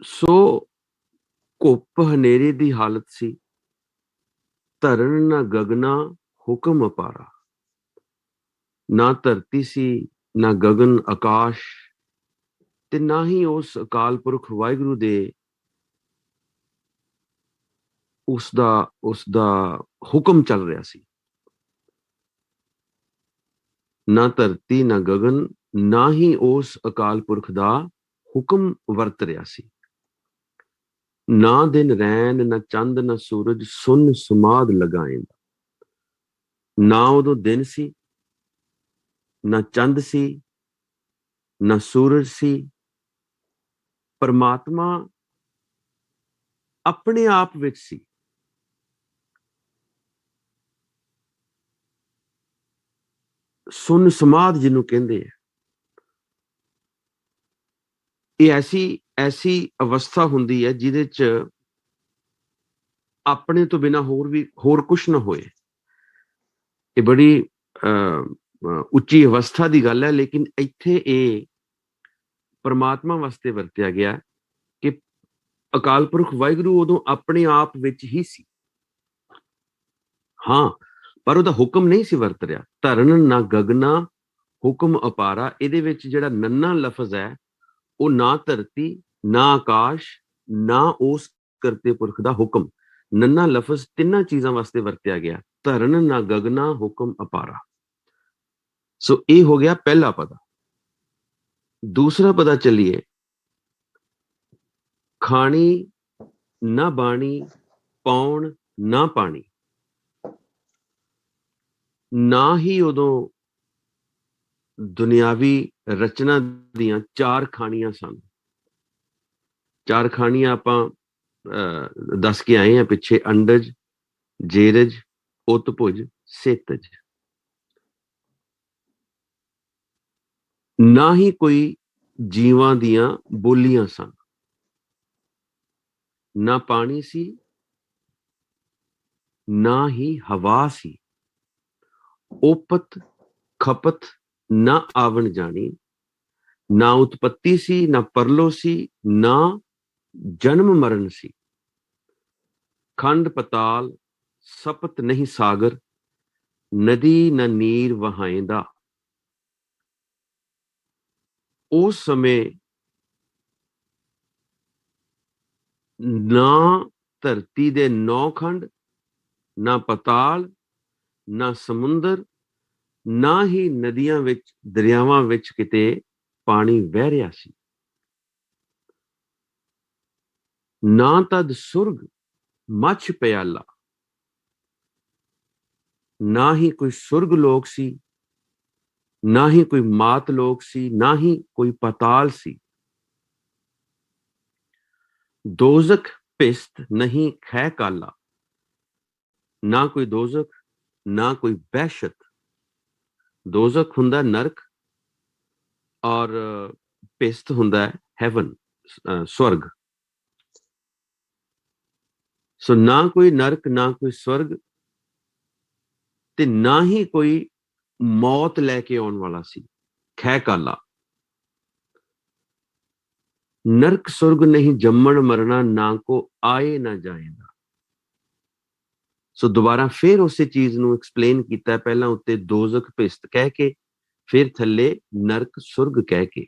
ਸੋ ਘੁੱਪ ਹਨੇਰੇ ਦੀ ਹਾਲਤ ਸੀ, ਧਰਨ ਨਾ ਗਗਨਾ ਹੁਕਮ ਅਪਾਰਾ। ਨਾ ਧਰਤੀ ਸੀ, ਨਾ ਗਗਨ ਆਕਾਸ਼, ਤੇ ਨਾ ਹੀ ਉਸ ਅਕਾਲ ਪੁਰਖ ਵਾਹਿਗੁਰੂ ਦੇ ਉਸਦਾ ਹੁਕਮ ਚੱਲ ਰਿਹਾ ਸੀ। ਨਾ ਧਰਤੀ ਨਾ ਗਗਨ, ਨਾ ਹੀ ਉਸ ਅਕਾਲ ਪੁਰਖ ਦਾ ਹੁਕਮ ਵਰਤ ਰਿਹਾ ਸੀ। ਨਾ ਦਿਨ ਰੈਣ, ਨਾ ਚੰਦ, ਨਾ ਸੂਰਜ, ਸੁਨ ਸਮਾਦ ਲਗਾਏਂਦਾ। ਨਾ ਉਦੋਂ ਦਿਨ ਸੀ, ਨਾ ਚੰਦ ਸੀ, ਨਾ ਸੂਰਜ ਸੀ। ਪਰਮਾਤਮਾ ਆਪਣੇ ਆਪ ਵਿੱਚ ਸੀ। ਸੁਨ ਸਮਾਧ ਜਿਹਨੂੰ ਕਹਿੰਦੇ ਆ, ਇਹ ਐਸੀ ਅਵਸਥਾ ਹੁੰਦੀ ਹੈ ਜਿਹਦੇ ਚ ਆਪਣੇ ਤੋਂ ਬਿਨਾਂ ਹੋਰ ਕੁਛ ਨਾ ਹੋਏ। ਇਹ ਬੜੀ ਉੱਚੀ ਅਵਸਥਾ ਦੀ ਗੱਲ ਹੈ, ਲੇਕਿਨ ਇੱਥੇ ਇਹ ਪਰਮਾਤਮਾ ਵਾਸਤੇ ਵਰਤਿਆ ਗਿਆ ਕਿ ਅਕਾਲ ਪੁਰਖ ਵਾਹਿਗੁਰੂ ਉਦੋਂ ਆਪਣੇ ਆਪ ਵਿੱਚ ਹੀ ਸੀ। ਹਾਂ, ਪਰ ਉਹਦਾ ਹੁਕਮ ਨਹੀਂ ਸੀ ਵਰਤ ਰਿਹਾ। ਧਰਨ ਨਾ ਗਗਨਾ ਹੁਕਮ ਅਪਾਰਾ, ਇਹਦੇ ਵਿੱਚ ਜਿਹੜਾ ਨੰਨਾ ਲਫ਼ਜ਼ ਹੈ ਉਹ ਨਾ ਧਰਤੀ, ਨਾ ਆਕਾਸ਼, ਨਾ ਉਸ ਕਰਤੇ ਪੁਰਖ ਦਾ ਹੁਕਮ। ਨੰਨਾ ਲਫ਼ਜ਼ ਤਿੰਨਾਂ ਚੀਜ਼ਾਂ ਵਾਸਤੇ ਵਰਤਿਆ ਗਿਆ। ਧਰਨ ਨਾ ਗਗਨਾ ਹੁਕਮ ਅਪਾਰਾ। ਸੋ ਇਹ ਹੋ ਗਿਆ ਪਹਿਲਾ ਪਦਾ। ਦੂਸਰਾ ਪਦਾ ਚੱਲੀਏ, ਖਾਣੀ ਨਾ ਬਾਣੀ, ਪਾਉਣ ਨਾ ਪਾਣੀ। ਨਾ ਹੀ ਉਦੋਂ ਦੁਨਿਆਵੀ ਰਚਨਾ ਦੀਆਂ ਚਾਰ ਖਾਣੀਆਂ ਸਨ। ਚਾਰ ਖਾਣੀਆਂ ਆਪਾਂ ਦੱਸ ਕੇ ਆਏ ਆ ਪਿੱਛੇ, ਅੰਡਜ, ਜੇਰਜ, ਉਤਭੁਜ, ਸੇਤਜ। ਨਾ ਹੀ ਕੋਈ ਜੀਵਾਂ ਦੀਆਂ ਬੋਲੀਆਂ ਸਨ। ਨਾ ਪਾਣੀ ਸੀ, ਨਾ ਹੀ ਹਵਾ ਸੀ। ਓਪਤ ਖਪਤ ਨਾ ਆਵਣ ਜਾਣੀ। ਨਾ ਉਤਪत्ति ਸੀ, ਨਾ ਪਰਲੋ ਸੀ, ਨਾ ਜਨਮ ਮਰਨ ਸੀ। ਖੰਡ ਪਤਾਲ ਸਪਤ ਨਹੀਂ ਸਾਗਰ, ਨਦੀ ਨਾ ਨੀਰ ਵਹਾਏਂਦਾ। ਉਸ ਸਮੇਂ ਨਾ ਧਰਤੀ ਦੇ 9 ਖੰਡ, ਨਾ ਪਤਾਲ, ਨਾ ਸਮੁੰਦਰ, ਨਾ ਹੀ ਨਦੀਆਂ ਵਿੱਚ, ਦਰਿਆਵਾਂ ਵਿੱਚ ਕਿਤੇ ਪਾਣੀ ਵਹਿ ਰਿਹਾ ਸੀ। ਨਾ ਤਦ ਸੁਰਗ ਮੱਛ ਪਿਆਲਾ, ਨਾ ਹੀ ਕੋਈ ਸੁਰਗ ਲੋਕ ਸੀ, ਨਾ ਹੀ ਕੋਈ ਮਾਤ ਲੋਕ ਸੀ, ਨਾ ਹੀ ਕੋਈ ਪਤਾਲ ਸੀ। ਦੋਜ਼ਖ ਪਿਸਤ ਨਹੀਂ ਖੈ ਕਾਲਾ, ਨਾ ਕੋਈ ਦੋਜ਼ਖ, ਨਾ ਕੋਈ ਵਹਿਸ਼ਤ। ਦੋਜ਼ਖ ਹੁੰਦਾ ਨਰਕ, ਔਰ ਪਿਸਤ ਹੁੰਦਾ ਹੈਵਨ, ਸਵਰਗ। ਸੋ ਨਾ ਕੋਈ ਨਰਕ, ਨਾ ਕੋਈ ਸਵਰਗ, ਤੇ ਨਾ ਹੀ ਕੋਈ ਮੌਤ ਲੈ ਕੇ ਆਉਣ ਵਾਲਾ ਸੀ। ਖੈ ਕਾਲਾ, ਨਰਕ ਸੁਰਗ ਨਹੀਂ ਜੰਮਣ ਮਰਨਾ, ਨਾ ਕੋ ਆਏ ਨਾ ਜਾਏਗਾ। ਸੋ ਦੁਬਾਰਾ ਫਿਰ ਉਸੇ ਚੀਜ਼ ਨੂੰ ਐਕਸਪਲੇਨ ਕੀਤਾ, ਪਹਿਲਾਂ ਉੱਤੇ ਦੋਜ਼ਖ ਭਿਸਤ ਕਹਿ ਕੇ, ਫਿਰ ਥੱਲੇ ਨਰਕ ਸੁਰਗ ਕਹਿ ਕੇ।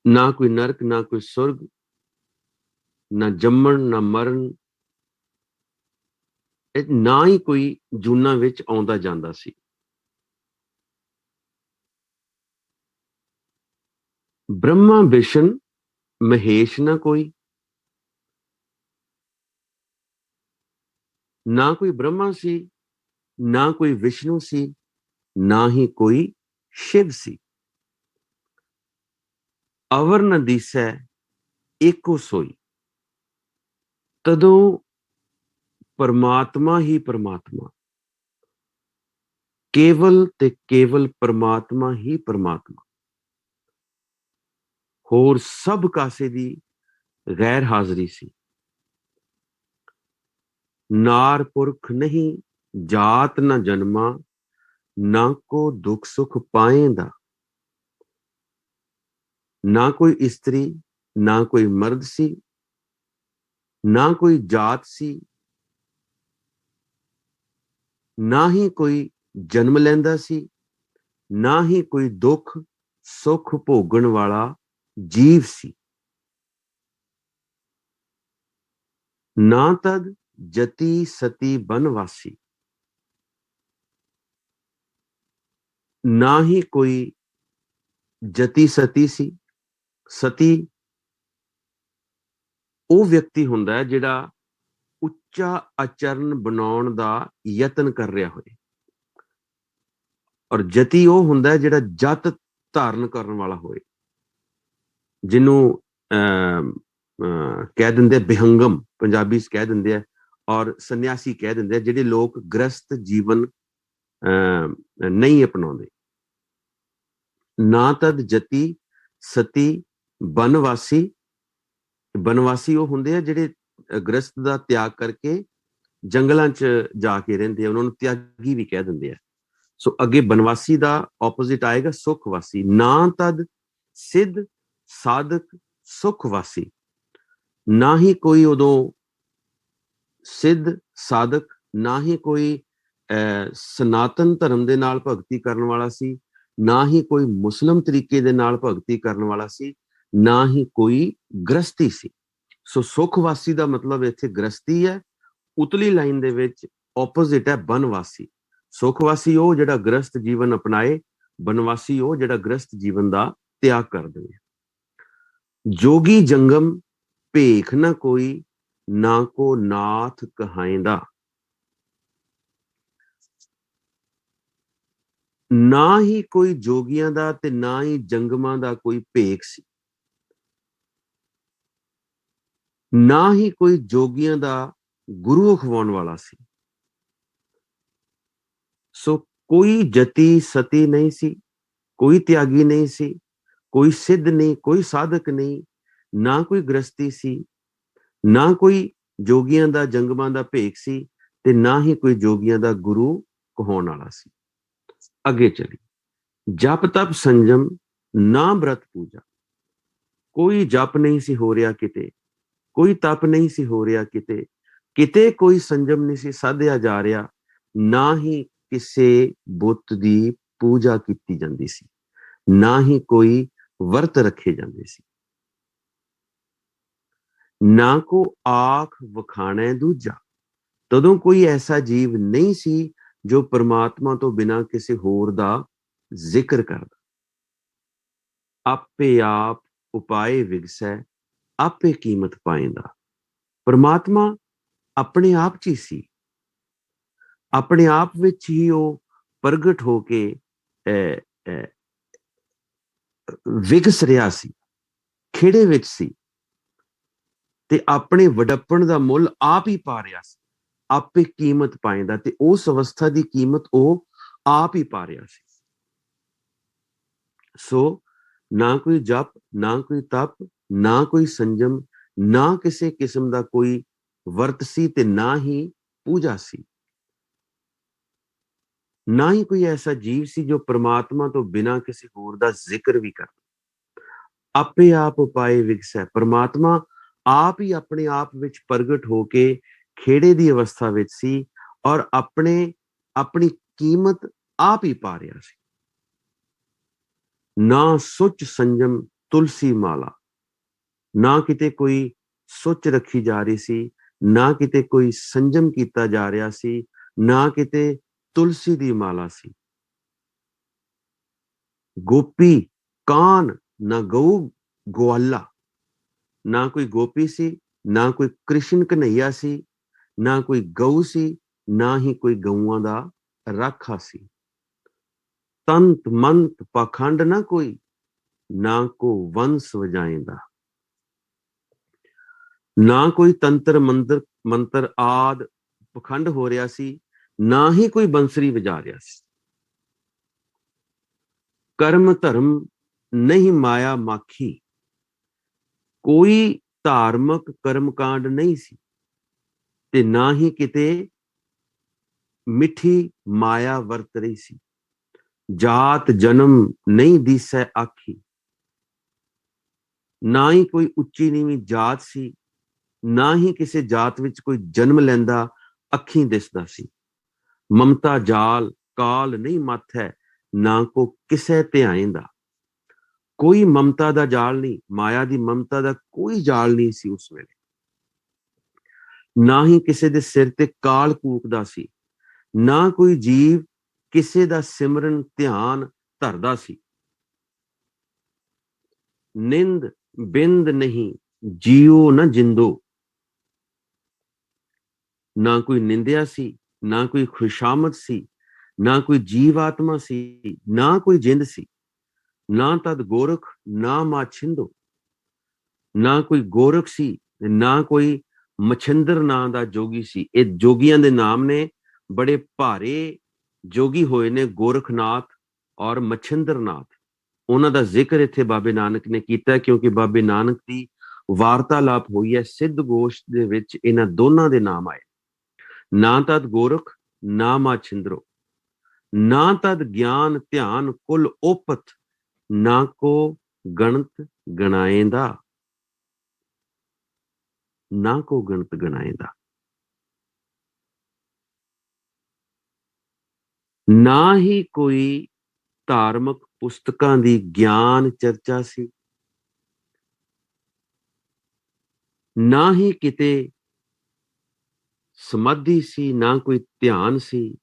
ਨਾ ਕੋਈ ਨਰਕ, ਨਾ ਕੋਈ ਸੁਰਗ, ਨਾ ਜੰਮਣ ਨਾ ਮਰਨ, ਨਾ ਹੀ ਕੋਈ ਜੂਨਾਂ ਵਿੱਚ ਆਉਂਦਾ ਜਾਂਦਾ ਸੀ। ਬ੍ਰਹਮਾ ਵਿਸ਼ਨ ਮਹੇਸ਼ ਨਾ ਕੋਈ, ਨਾ ਕੋਈ ਬ੍ਰਹਮਾ ਸੀ, ਨਾ ਕੋਈ ਵਿਸ਼ਨੂੰ ਸੀ, ਨਾ ਹੀ ਕੋਈ ਸ਼ਿਵ ਸੀ। ਅਵਰ ਨ ਦੀਸੈ ਏਕੋ ਸੋਈ, ਤਦੋਂ ਪਰਮਾਤਮਾ ਹੀ ਪਰਮਾਤਮਾ, ਕੇਵਲ ਤੇ ਕੇਵਲ ਪਰਮਾਤਮਾ ਹੀ ਪਰਮਾਤਮਾ। ਹੋਰ ਸਭ ਕਾਸੇ ਦੀ ਗੈਰ ਹਾਜ਼ਰੀ ਸੀ। ਨਾਰ ਪੁਰਖ ਨਹੀਂ, ਜਾਤ ਨਾ ਜਨਮਾ, ਨਾ ਕੋ ਦੁੱਖ ਸੁਖ ਪਾਏਂਦਾ। ਨਾ ਕੋਈ ਇਸਤਰੀ, ਨਾ ਕੋਈ ਮਰਦ ਸੀ, ਨਾ ਕੋਈ ਜਾਤ ਸੀ, ਨਾ ਹੀ ਕੋਈ ਜਨਮ ਲੈਂਦਾ ਸੀ, ਨਾ ਹੀ ਕੋਈ ਦੁੱਖ ਸੁੱਖ ਭੋਗਣ ਵਾਲਾ ਜੀਵ ਸੀ। ਨਾ ਤਦ ਜਤੀ ਸਤੀ ਬਨਵਾਸੀ, ਨਾ ਹੀ ਕੋਈ ਜਤੀ ਸਤੀ ਸੀ। ਸਤੀ ਉਹ ਵਿਅਕਤੀ ਹੁੰਦਾ ਹੈ ਜਿਹੜਾ ਉੱਚਾ ਆਚਰਨ ਬਣਾਉਣ ਦਾ ਯਤਨ ਕਰ ਰਿਹਾ ਹੋਏ, ਔਰ ਜਤੀ ਉਹ ਹੁੰਦਾ ਹੈ ਜਿਹੜਾ ਜਤ ਧਾਰਨ ਕਰਨ ਵਾਲਾ ਹੋਏ, ਜਿਹਨੂੰ ਕਹਿ ਦਿੰਦੇ ਬਿਹੰਗਮ, ਪੰਜਾਬੀ 'ਚ ਕਹਿ ਦਿੰਦੇ ਆ, ਔਰ ਸੰਨਿਆਸੀ ਕਹਿ ਦਿੰਦੇ ਆ, ਜਿਹੜੇ ਲੋਕ ਗ੍ਰਸਤ ਜੀਵਨ ਨਹੀਂ ਅਪਣਾਉਂਦੇ। ਨਾ ਤਦ ਜਤੀ ਸਤੀ ਬਨਵਾਸੀ, ਬਨਵਾਸੀ ਉਹ ਹੁੰਦੇ ਆ ਜਿਹੜੇ ਗ੍ਰਸਤ ਦਾ ਤਿਆਗ ਕਰਕੇ ਜੰਗਲਾਂ 'ਚ ਜਾ ਕੇ ਰਹਿੰਦੇ ਆ, ਉਹਨਾਂ ਨੂੰ ਤਿਆਗੀ ਵੀ ਕਹਿ ਦਿੰਦੇ ਆ। ਸੋ ਅੱਗੇ ਬਨਵਾਸੀ ਦਾ ਆਪੋਜ਼ਿਟ ਆਏਗਾ ਸੁਖਵਾਸੀ। ਨਾ ਤਦ ਸਿੱਧ ਸਾਧਕ ਸੁਖਵਾਸੀ, ਨਾ ਹੀ ਕੋਈ ਉਦੋਂ ਸਿੱਧ ਸਾਧਕ, ਨਾ ਹੀ ਕੋਈ ਸਨਾਤਨ ਧਰਮ ਦੇ ਨਾਲ ਭਗਤੀ ਕਰਨ ਵਾਲਾ ਸੀ, ਨਾ ਹੀ ਕੋਈ ਮੁਸਲਿਮ ਤਰੀਕੇ ਦੇ ਨਾਲ ਭਗਤੀ ਕਰਨ ਵਾਲਾ ਸੀ, ਨਾ ਹੀ ਕੋਈ ਗ੍ਰਸਤੀ ਸੀ। ਸੋ ਸੁਖਵਾਸੀ ਦਾ ਮਤਲਬ ਇੱਥੇ ਗ੍ਰਸਤੀ ਹੈ। ਉਤਲੀ ਲਾਈਨ ਦੇ ਵਿੱਚ ਆਪੋਜ਼ਿਟ ਹੈ ਬਨਵਾਸੀ। ਸੁਖਵਾਸੀ ਉਹ ਜਿਹੜਾ ਗ੍ਰਸਤ ਜੀਵਨ ਅਪਣਾਏ, ਬਨਵਾਸੀ ਉਹ ਜਿਹੜਾ ਗ੍ਰਸਤ ਜੀਵਨ ਦਾ ਤਿਆਗ ਕਰ ਦੇਵੇ। ਜੋਗੀ ਜੰਗਮ ਭੇਖ ਨਾ ਕੋਈ, ਨਾ ਕੋ ਨਾਥ ਕਹਾਇਂਦਾ। ਨਾ ਹੀ ਕੋਈ ਜੋਗੀਆਂ ਦਾ ਤੇ ਨਾ ਹੀ ਜੰਗਮਾਂ ਦਾ ਕੋਈ ਭੇਖ ਸੀ, ਨਾ ਹੀ ਕੋਈ ਜੋਗੀਆਂ ਦਾ ਗੁਰੂ ਅਖਵਾਉਣ ਵਾਲਾ ਸੀ। ਸੋ ਕੋਈ ਜਤੀ ਸਤੀ ਨਹੀਂ ਸੀ, ਕੋਈ ਤਿਆਗੀ ਨਹੀਂ ਸੀ, ਕੋਈ ਸਿੱਧ ਨਹੀਂ, ਕੋਈ ਸਾਧਕ ਨਹੀਂ, ਨਾ ਕੋਈ ਗ੍ਰਸਤੀ ਸੀ, ਨਾ ਕੋਈ ਜੋਗੀਆਂ ਦਾ ਜੰਗਮਾਂ ਦਾ ਭੇਖ ਸੀ, ਤੇ ਨਾ ਹੀ ਕੋਈ ਜੋਗੀਆਂ ਦਾ ਗੁਰੂ ਕਹਾਉਣ ਵਾਲਾ ਸੀ। ਅੱਗੇ ਚਲੀ, ਜਪ ਤਪ ਸੰਜਮ ਨਾ ਬ੍ਰਤ ਪੂਜਾ। ਕੋਈ ਜਪ ਨਹੀਂ ਸੀ ਹੋ ਰਿਹਾ ਕਿਤੇ, ਕੋਈ ਤਪ ਨਹੀਂ ਸੀ ਹੋ ਰਿਹਾ ਕਿਤੇ, ਕਿਤੇ ਕੋਈ ਸੰਜਮ ਨਹੀਂ ਸੀ ਸਾਧਿਆ ਜਾ ਰਿਹਾ, ਨਾ ਹੀ ਕਿਸੇ ਬੁੱਤ ਦੀ ਪੂਜਾ ਕੀਤੀ ਜਾਂਦੀ ਸੀ, ਨਾ ਹੀ ਕੋਈ ਵਰਤ ਰੱਖੇ ਜਾਂਦੇ ਸੀ। ਨਾ ਕੋ ਆਖ ਵਖਾਣੈ ਦੂਜਾ, ਤਦੋਂ ਕੋਈ ਐਸਾ ਜੀਵ ਨਹੀਂ ਸੀ ਜੋ ਪਰਮਾਤਮਾ ਤੋਂ ਬਿਨਾਂ ਕਿਸੇ ਹੋਰ ਦਾ ਜ਼ਿਕਰ ਕਰਦਾ। ਆਪੇ ਆਪ ਉਪਾਏ ਵਿਗਸੈ, ਆਪੇ ਕੀਮਤ ਪਾਏਂਦਾ। ਪਰਮਾਤਮਾ ਆਪਣੇ ਆਪ 'ਚ ਹੀ ਸੀ, ਆਪਣੇ ਆਪ ਵਿੱਚ ਹੀ ਉਹ ਪ੍ਰਗਟ ਹੋ ਕੇ ਵਿਗਸ ਰਿਹਾ ਸੀ, ਖੇੜੇ ਵਿੱਚ ਸੀ, ਤੇ ਆਪਣੇ ਵਡੱਪਣ ਦਾ ਮੁੱਲ ਆਪ ਹੀ ਪਾ ਰਿਹਾ ਸੀ। ਆਪੇ ਕੀਮਤ ਪਾਏਂਦਾ, ਤੇ ਉਸ ਅਵਸਥਾ ਦੀ ਕੀਮਤ ਉਹ ਆਪ ਹੀ ਪਾ ਰਿਹਾ ਸੀ। ਸੋ ਨਾ ਕੋਈ ਜਪ, ਨਾ ਕੋਈ ਤਪ, ਨਾ ਕੋਈ ਸੰਜਮ, ਨਾ ਕਿਸੇ ਕਿਸਮ ਦਾ ਕੋਈ ਵਰਤ ਸੀ, ਤੇ ਨਾ ਹੀ ਪੂਜਾ ਸੀ। ਨਾ ਹੀ ਕੋਈ ਐਸਾ ਜੀਵ ਸੀ ਜੋ ਪ੍ਰਮਾਤਮਾ ਤੋਂ ਬਿਨਾਂ ਕਿਸੇ ਹੋਰ ਦਾ ਜ਼ਿਕਰ ਵੀ ਕਰਦਾ। ਆਪੇ ਆਪ ਉਪਾਏ ਵਿਗਸੈ, ਪ੍ਰਮਾਤਮਾ ਆਪ ਹੀ ਆਪਣੇ ਆਪ ਵਿੱਚ ਪ੍ਰਗਟ ਹੋ ਕੇ ਖੇੜੇ ਦੀ ਅਵਸਥਾ ਵਿੱਚ ਸੀ, ਔਰ ਆਪਣੀ ਕੀਮਤ ਆਪ ਹੀ ਪਾ ਰਿਹਾ ਸੀ। ਨਾ ਸੁੱਚ ਸੰਜਮ ਤੁਲਸੀ ਮਾਲਾ, ਨਾ ਕਿਤੇ ਕੋਈ ਸੁੱਚ ਰੱਖੀ ਜਾ ਰਹੀ ਸੀ, ਨਾ ਕਿਤੇ ਕੋਈ ਸੰਜਮ ਕੀਤਾ ਜਾ ਰਿਹਾ ਸੀ, ਨਾ ਕਿਤੇ ਤੁਲਸੀ ਦੀ ਮਾਲਾ ਸੀ। ਗੋਪੀ ਕਾਨ ਨਾ ਗਊ ਗਵਾਲਾ, ਨਾ ਕੋਈ ਗੋਪੀ ਸੀ, ਨਾ ਕੋਈ ਕ੍ਰਿਸ਼ਨ ਕਨਈਆ ਸੀ, ਨਾ ਕੋਈ ਗਊ ਸੀ, ਨਾ ਹੀ ਕੋਈ ਗਊਆਂ ਦਾ ਰਾਖਾ ਸੀ। ਤੰਤ ਮੰਤ ਪਾਖੰਡ ਨਾ ਕੋਈ, ਨਾ ਕੋ ਵੰਸ ਵਜਾਏਂਦਾ। ਨਾ ਕੋਈ ਤੰਤਰ ਮੰਤਰ ਆਦ ਪਖੰਡ ਹੋ ਰਿਹਾ ਸੀ, ਨਾ ਹੀ ਕੋਈ ਬੰਸਰੀ ਵਜਾ ਰਿਹਾ ਸੀ। ਕਰਮ ਧਰਮ ਨਹੀਂ ਮਾਇਆ ਮਾਖੀ, ਕੋਈ ਧਾਰਮਿਕ ਕਰਮਕਾਂਡ ਨਹੀਂ ਸੀ, ਤੇ ਨਾ ਹੀ ਕਿਤੇ ਮਿੱਠੀ ਮਾਇਆ ਵਰਤ ਰਹੀ ਸੀ। ਜਾਤ ਜਨਮ ਨਹੀਂ ਦੀਸੈ ਆਖੀ, ਨਾ ਹੀ ਕੋਈ ਉੱਚੀ ਨੀਵੀਂ ਜਾਤ ਸੀ, ਨਾ ਹੀ ਕਿਸੇ ਜਾਤ ਵਿੱਚ ਕੋਈ ਜਨਮ ਲੈਂਦਾ ਅੱਖੀਂ ਦਿਸਦਾ ਸੀ। ਮਮਤਾ ਜਾਲ ਕਾਲ ਨਹੀਂ ਮੱਥ ਹੈ, ਨਾ ਕੋ ਕਿਸੇ ਧਿਆਏ ਦਾ। ਕੋਈ ਮਮਤਾ ਦਾ ਜਾਲ ਨਹੀਂ, ਮਾਇਆ ਦੀ ਮਮਤਾ ਦਾ ਕੋਈ ਜਾਲ ਨਹੀਂ ਸੀ ਉਸ ਵੇਲੇ। ਨਾ ਹੀ ਕਿਸੇ ਦੇ ਸਿਰ ਤੇ ਕਾਲ ਕੂਕਦਾ ਸੀ, ਨਾ ਕੋਈ ਜੀਵ ਕਿਸੇ ਦਾ ਸਿਮਰਨ ਧਿਆਨ ਧਰਦਾ ਸੀ। ਨਿੰਦ ਬਿੰਦ ਨਹੀਂ ਜੀਓ ਨਾ ਜਿੰਦੋ, ਨਾ ਕੋਈ ਨਿੰਦਿਆ ਸੀ, ਨਾ ਕੋਈ ਖੁਸ਼ਾਮਦ ਸੀ, ਨਾ ਕੋਈ ਜੀਵ ਆਤਮਾ ਸੀ, ਨਾ ਕੋਈ ਜਿੰਦ ਸੀ। ਨਾ ਤਦ ਗੋਰਖ ਨਾ ਮਾਛਿੰਦੋ, ਨਾ ਕੋਈ ਗੋਰਖ ਸੀ, ਨਾ ਕੋਈ ਮਛਿੰਦਰ ਨਾਂ ਦਾ ਜੋਗੀ ਸੀ। ਇਹ ਜੋਗੀਆਂ ਦੇ ਨਾਮ ਨੇ, ਬੜੇ ਭਾਰੇ ਜੋਗੀ ਹੋਏ ਨੇ ਗੋਰਖਨਾਥ ਔਰ ਮਛਿੰਦਰਨਾਥ। ਉਹਨਾਂ ਦਾ ਜ਼ਿਕਰ ਇੱਥੇ ਬਾਬੇ ਨਾਨਕ ਨੇ ਕੀਤਾ, ਕਿਉਂਕਿ ਬਾਬੇ ਨਾਨਕ ਦੀ ਵਾਰਤਾਲਾਪ ਹੋਈ ਹੈ ਸਿੱਧ ਗੋਸ਼ਟ ਦੇ ਵਿੱਚ, ਇਹਨਾਂ ਦੋਨਾਂ ਦੇ ਨਾਮ ਆਏ। ਨਾ ਤਦ ਗੋਰਖ ਨਾ ਮਾਛਿੰਦਰੋ, ਨਾ ਤਦ ਗਿਆਨ ਧਿਆਨ ਕੁਲ ਓਪਤ, ਨਾ ਕੋ ਗਣਤ ਗਣਾਏਂਦਾ, ਨਾ ਕੋ ਗਣਤ ਗਣਾਏਂਦਾ। ਨਾ ਹੀ ਕੋਈ ਧਾਰਮਿਕ ਪੁਸਤਕਾਂ ਦੀ ਗਿਆਨ ਚਰਚਾ ਸੀ, ਨਾ ਹੀ ਕਿਤੇ ਸਮਾਧੀ ਸੀ, ਨਾ ਕੋਈ ਧਿਆਨ ਸੀ,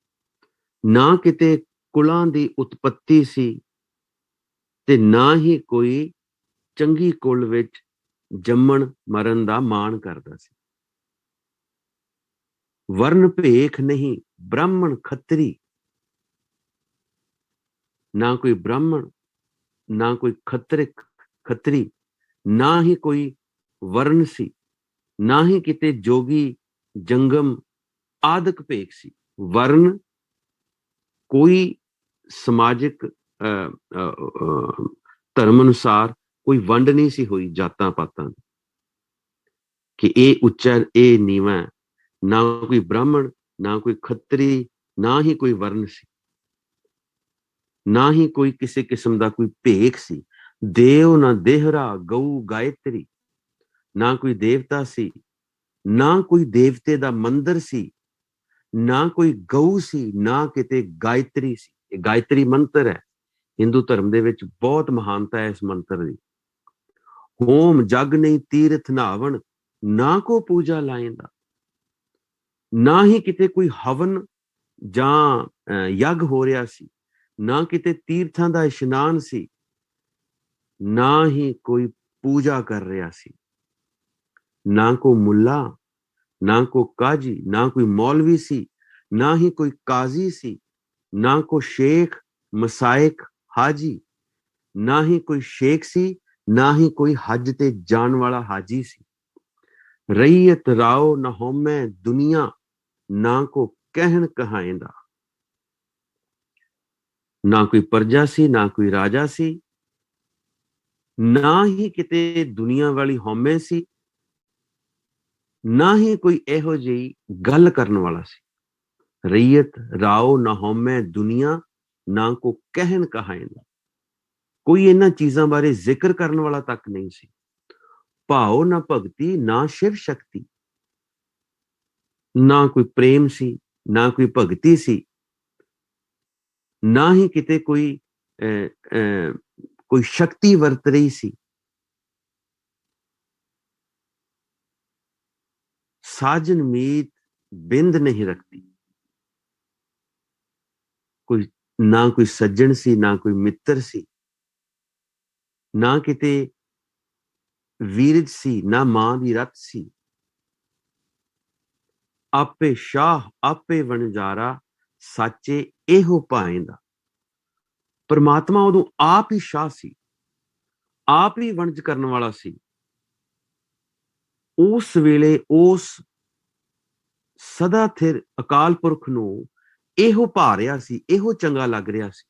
ਨਾ ਕਿਤੇ ਕੁਲਾਂ ਦੀ ਉਤਪਤੀ ਸੀ, ਤੇ ਨਾ ਹੀ ਕੋਈ ਚੰਗੀ ਕੁਲ ਵਿੱਚ ਜੰਮਣ ਮਰਨ ਦਾ ਮਾਣ ਕਰਦਾ ਸੀ। ਵਰਨ ਭੇਖ ਨਹੀਂ ਬ੍ਰਾਹਮਣ ਖੱਤਰੀ, ਨਾ ਕੋਈ ਬ੍ਰਾਹਮਣ, ਨਾ ਕੋਈ ਖੱਤਰੀ, ਨਾ ਹੀ ਕੋਈ ਵਰਨ ਸੀ, ਨਾ ਹੀ ਕਿਤੇ ਜੋਗੀ ਜੰਗਮ ਆਦਿਕ ਭੇਖ ਸੀ। ਵਰਨ ਕੋਈ ਸਮਾਜਿਕ ਧਰਮ ਅਨੁਸਾਰ ਕੋਈ ਵੰਡ ਨਹੀਂ ਸੀ ਹੋਈ ਜਾਤਾਂ ਪਾਤਾਂ ਦੀ, ਕਿ ਇਹ ਉੱਚਾ ਇਹ ਨੀਵਾਂ। ਨਾ ਕੋਈ ਬ੍ਰਾਹਮਣ, ਨਾ ਕੋਈ ਖੱਤਰੀ, ਨਾ ਹੀ ਕੋਈ ਵਰਨ ਸੀ, ਨਾ ਹੀ ਕੋਈ ਕਿਸੇ ਕਿਸਮ ਦਾ ਕੋਈ ਭੇਖ ਸੀ। ਦੇਵ ਨਾ ਦੇਹਰਾ ਗਊ ਗਾਇਤਰੀ, ਨਾ ਕੋਈ ਦੇਵਤਾ ਸੀ, ਨਾ ਕੋਈ ਦੇਵਤੇ ਦਾ ਮੰਦਰ ਸੀ, ਨਾ ਕੋਈ ਗਊ ਸੀ, ਨਾ ਕਿਤੇ ਗਾਇਤਰੀ ਸੀ। ਇਹ ਗਾਇਤਰੀ ਮੰਤਰ ਹੈ, ਹਿੰਦੂ ਧਰਮ ਦੇ ਵਿੱਚ ਬਹੁਤ ਮਹਾਨਤਾ ਹੈ ਇਸ ਮੰਤਰ ਦੀ। ਹੋਮ ਜਗ ਨਹੀਂ ਤੀਰਥ ਨਾਵਣ, ਨਾ ਕੋ ਪੂਜਾ ਲਾਏਂਦਾ। ਨਾ ਹੀ ਕਿਤੇ ਕੋਈ ਹਵਨ ਜਾਂ ਯੱਗ ਹੋ ਰਿਹਾ ਸੀ, ਨਾ ਕਿਤੇ ਤੀਰਥਾਂ ਦਾ ਇਸ਼ਨਾਨ ਸੀ, ਨਾ ਹੀ ਕੋਈ ਪੂਜਾ ਕਰ ਰਿਹਾ ਸੀ। ਨਾ ਕੋ ਮੁੱਲਾ, ਨਾ ਕੋ ਕਾਜੀ, ਨਾ ਕੋਈ ਮੌਲਵੀ ਸੀ, ਨਾ ਹੀ ਕੋਈ ਕਾਜ਼ੀ ਸੀ, ਨਾ ਕੋ ਸ਼ੇਖ ਮਸਾਇਕ ਹਾਜੀ, ਨਾ ਹੀ ਕੋਈ ਸ਼ੇਖ ਸੀ, ਨਾ ਹੀ ਕੋਈ ਹੱਜ ਤੇ ਜਾਣ ਵਾਲਾ ਹਾਜੀ ਸੀ। ਰਈਅਤ ਰਾਓ ਨਾ ਹੋਮੈ ਦੁਨੀਆ, ਨਾ ਕੋ ਕਹਿਣ ਕਹਾਏਂਦਾ। ਨਾ ਕੋਈ ਪ੍ਰਜਾ ਸੀ, ਨਾ ਕੋਈ ਰਾਜਾ ਸੀ, ਨਾ ਹੀ ਕਿਤੇ ਦੁਨੀਆ ਵਾਲੀ ਹਉਮੈ ਸੀ, ਨਾ ਹੀ ਕੋਈ ਇਹੋ ਜਿਹੀ ਗੱਲ ਕਰਨ ਵਾਲਾ ਸੀ। ਰਈਅਤ ਰਾਓ ਨਾ ਹਉਮੈ ਦੁਨੀਆ, ਨਾ ਕੋ ਕਹਿਣ ਕਹਾਏਂਦਾ। ਕੋਈ ਇਹਨਾਂ ਚੀਜ਼ਾਂ ਬਾਰੇ ਜ਼ਿਕਰ ਕਰਨ ਵਾਲਾ ਤੱਕ ਨਹੀਂ ਸੀ। ਭਾਉ ਨਾ ਭਗਤੀ ਨਾ ਸ਼ਿਵ ਸ਼ਕਤੀ, ਨਾ ਕੋਈ ਪ੍ਰੇਮ ਸੀ, ਨਾ ਕੋਈ ਭਗਤੀ ਸੀ, ਨਾ ਹੀ ਕਿਤੇ ਕੋਈ ਕੋਈ ਸ਼ਕਤੀ ਵਰਤ ਰਹੀ ਸੀ। ਸਾਜਨ ਮੀਤ ਬਿੰਦ ਨਹੀਂ ਰੱਖਦੀ, ਕੋਈ ਨਾ ਕੋਈ ਸੱਜਣ ਸੀ, ਨਾ ਕੋਈ ਮਿੱਤਰ ਸੀ, ਨਾ ਕਿਤੇ ਵੀਰਜ ਸੀ, ਨਾ ਮਾਂ ਦੀ ਰੱਤ ਸੀ। ਆਪੇ ਸ਼ਾਹ ਆਪੇ ਵਣਜਾਰਾ, ਸਾਚੇ ਇਹੋ ਭਾਏਂਦਾ। ਪਰਮਾਤਮਾ ਉਦੋਂ ਆਪ ਹੀ ਸ਼ਾਹ ਸੀ, ਆਪ ਹੀ ਵਣਜ ਕਰਨ ਵਾਲਾ ਸੀ। ਉਸ ਵੇਲੇ ਉਸ ਸਦਾ ਥਿਰ ਅਕਾਲ ਪੁਰਖ ਨੂੰ ਇਹੋ ਭਾ ਰਿਹਾ ਸੀ, ਇਹੋ ਚੰਗਾ ਲੱਗ ਰਿਹਾ ਸੀ।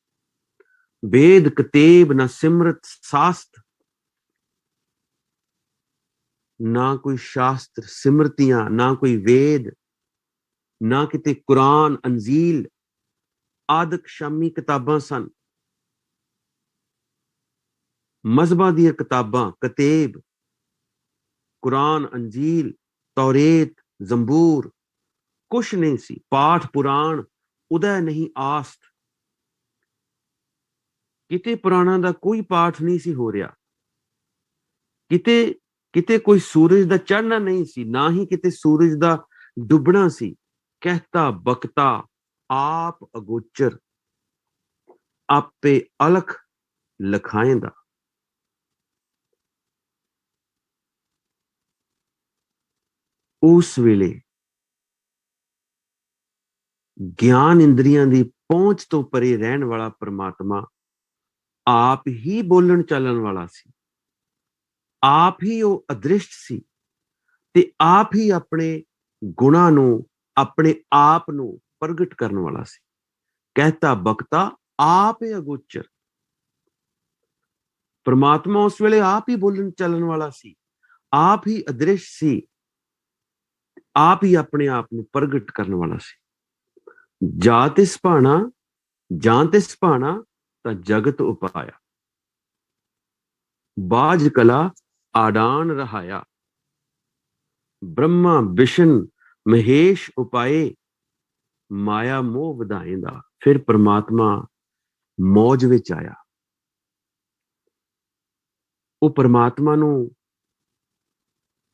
ਵੇਦ ਕਤੇਬ ਨਾ ਸਿਮਰਤ ਸਾਸਤ, ਨਾ ਕੋਈ ਸ਼ਾਸਤਰ ਸਿਮਰਤੀਆਂ, ਨਾ ਕੋਈ ਵੇਦ, ਨਾ ਕਿਤੇ ਕੁਰਾਨ ਅੰਜੀਲ ਆਦਿਕ ਸ਼ਾਮੀ ਕਿਤਾਬਾਂ ਸਨ। ਮਜ਼ਹਬਾਂ ਦੀਆਂ ਕਿਤਾਬਾਂ, ਕਤੇਬ, ਕੁਰਾਨ, ਅੰਜੀਲ, ਤੌਰੇਤ, ਜ਼ੰਬੂਰ, ਕੁਛ ਨਹੀਂ ਸੀ। ਪਾਠ ਪੁਰਾਣ, ਉਦੈ ਨਹੀਂ ਆਸਤ, ਕਿਤੇ ਪੁਰਾਣਾ ਦਾ ਕੋਈ ਪਾਠ ਨਹੀਂ ਸੀ ਹੋ ਰਿਹਾ। ਕਿਤੇ ਕਿਤੇ ਕੋਈ ਸੂਰਜ ਦਾ ਚੜ੍ਹਨਾ ਨਹੀਂ ਸੀ, ਨਾ ਹੀ ਕਿਤੇ ਸੂਰਜ ਦਾ ਡੁੱਬਣਾ ਸੀ। ਕਹਿਤਾ ਬਕਤਾ ਆਪ ਅਗੋਚਰ, ਆਪੇ ਅਲਖ ਲਖਾਏਂਦਾ। ਉਸ ਵੇਲੇ ਗਿਆਨ ਇੰਦਰੀਆਂ ਦੀ ਪਹੁੰਚ ਤੋਂ ਪਰੇ ਰਹਿਣ ਵਾਲਾ ਪ੍ਰਮਾਤਮਾ ਆਪ ਹੀ ਬੋਲਣ ਚੱਲਣ ਵਾਲਾ ਸੀ। ਆਪ ਹੀ ਉਹ ਅਦ੍ਰਿਸ਼ਟ ਸੀ ਤੇ ਆਪ ਹੀ ਆਪਣੇ ਗੁਣਾਂ ਨੂੰ, ਆਪਣੇ ਆਪ ਨੂੰ ਪ੍ਰਗਟ ਕਰਨ ਵਾਲਾ ਸੀ। ਕਹਿਤਾ ਬਕਤਾ ਆਪ ਅਗੋਚਰ। ਪ੍ਰਮਾਤਮਾ ਉਸ ਵੇਲੇ ਆਪ ਹੀ ਬੋਲਣ ਚੱਲਣ ਵਾਲਾ ਸੀ, ਆਪ ਹੀ ਅਦ੍ਰਿਸ਼ ਸੀ, ਆਪ ਹੀ ਆਪਣੇ ਆਪ ਨੂੰ ਪ੍ਰਗਟ ਕਰਨ ਵਾਲਾ ਸੀ। ਜਾ ਤਿਸ ਭਾਣਾ, ਜਾਂ ਤਿਸ ਭਾਣਾ, ਤਾਂ ਜਗਤ ਉਪਾਇਆ। ਬਾਜ ਕਲਾ ਆਡਾਨ ਰਹਾਇਆ। ਬ੍ਰਹਮਾ ਵਿਸ਼ਨ ਮਹੇਸ਼ ਉਪਾਏ, ਮਾਇਆ ਮੋਹ ਵਧਾਏਂਦਾ। ਫਿਰ ਪ੍ਰਮਾਤਮਾ ਮੌਜ ਵਿੱਚ ਆਇਆ। ਉਹ ਪ੍ਰਮਾਤਮਾ ਨੂੰ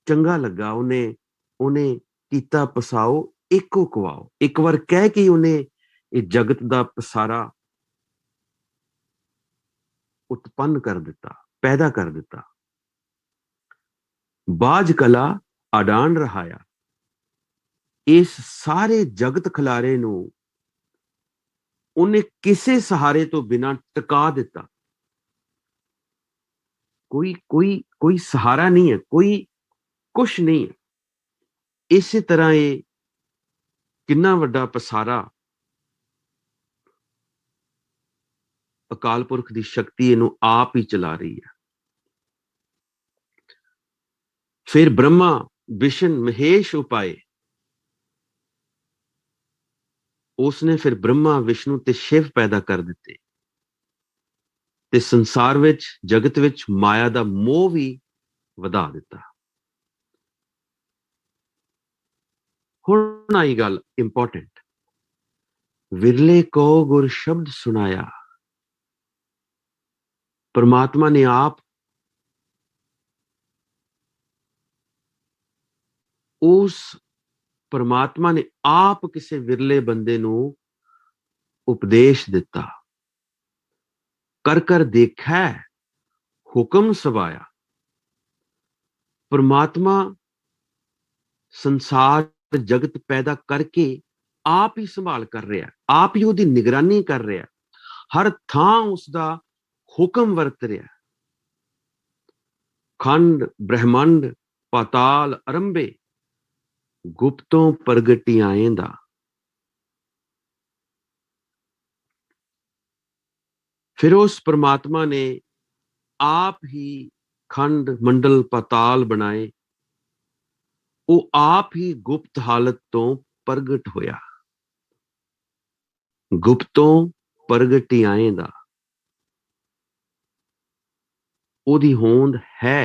ਚੰਗਾ ਲੱਗਾ, ਉਹਨੇ ਕੀਤਾ ਪਸਾਓ ਇੱਕੋ ਕਵਾਓ। ਇੱਕ ਵਾਰ ਕਹਿ ਕੇ ਉਹਨੇ ਇਹ ਜਗਤ ਦਾ ਪਸਾਰਾ ਉਤਪੰਨ ਕਰ ਦਿੱਤਾ, ਪੈਦਾ ਕਰ ਦਿੱਤਾ। ਬਾਜ ਕਲਾ ਆਡਾਨ ਰਹਾਇਆ। ਇਸ ਸਾਰੇ ਜਗਤ ਖਿਲਾਰੇ ਨੂੰ ਉਹਨੇ ਕਿਸੇ ਸਹਾਰੇ ਤੋਂ ਬਿਨਾਂ ਟਿਕਾ ਦਿੱਤਾ। ਕੋਈ ਸਹਾਰਾ ਨਹੀਂ ਹੈ, ਕੋਈ ਕੁਛ ਨਹੀਂ ਹੈ। ਇਸੇ ਤਰ੍ਹਾਂ ਇਹ ਕਿੰਨਾ ਵੱਡਾ ਪਸਾਰਾ ਅਕਾਲ ਪੁਰਖ ਦੀ ਸ਼ਕਤੀ ਇਹਨੂੰ ਆਪ ਹੀ ਚਲਾ ਰਹੀ ਹੈ। ਫਿਰ ਬ੍ਰਹਮਾ ਵਿਸ਼ਨ ਮਹੇਸ਼ ਉਪਾਏ। ਉਸਨੇ ਫਿਰ ਬ੍ਰਹਮਾ ਵਿਸ਼ਨੂੰ ਤੇ ਸ਼ਿਵ ਪੈਦਾ ਕਰ ਦਿੱਤੇ ਤੇ ਸੰਸਾਰ ਵਿੱਚ, ਜਗਤ ਵਿੱਚ ਮਾਇਆ ਦਾ ਮੋਹ ਵੀ ਵਧਾ ਦਿੱਤਾ। ਹੁਣ ਆਈ ਗੱਲ ਇੰਪੋਰਟੈਂਟ। ਵਿਰਲੇ ਕੋ ਗੁਰ ਸ਼ਬਦ ਸੁਣਾਇਆ। परमात्मा ने आप उस परमात्मा ने आप किसी विरले बंदे नू उपदेश दिता। कर कर देखा हुक्म सवाया। परमात्मा संसार जगत पैदा करके आप ही संभाल कर रहा, आप ही उसकी निगरानी कर रहा, हर थां उसका हुक्म वरत रहा। खंड ब्रह्मंड पाताल अरंभे गुप्तों प्रगटियाएंदा। फिर उस परमात्मा ने आप ही खंड मंडल पाताल बनाए, वो आप ही गुप्त हालत तो प्रगट होया। गुप्तों प्रगटियाएंदा ओदी होंद है,